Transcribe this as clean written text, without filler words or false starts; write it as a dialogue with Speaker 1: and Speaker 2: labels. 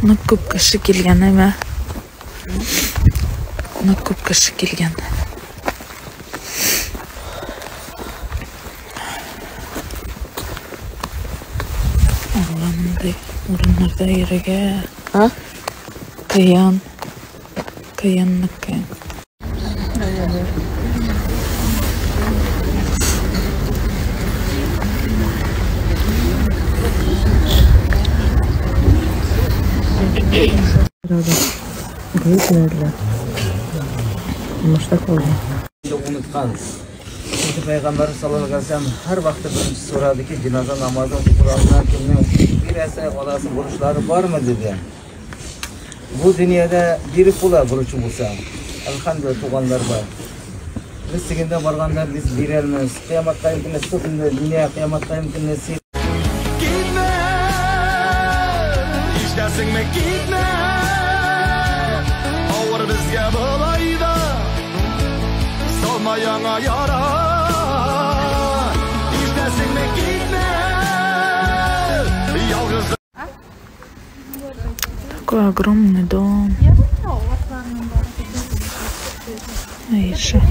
Speaker 1: Uni ko'p kishi kelgan nima? Uni ko'p kishi kelgan. Bunday o'rinlarda yeriga qiyin.
Speaker 2: Büyüklerle. Muştak oldu.
Speaker 3: Unutkan. Çünkü Peygamber sallallahu aleyhi ve sellem her vakti birinci soradı ki cenaze namazı Kur'an'dan kimden bir esene olasın burçları var mı dedi. Bu dünyada bir kula burcu bulsa. Elhamdülillah tuğanlar var. Biz siginde varganlar biz birelmiz. Kıyamet kayımkine sıkında dünya kıyamet kayımkine sil.
Speaker 4: Gitme, işlersin mi gitme. Ağır bizge bulaydı, solmayana yara. İşlersin mi gitme, yalnız.
Speaker 1: Такой огромный дом. Аиша.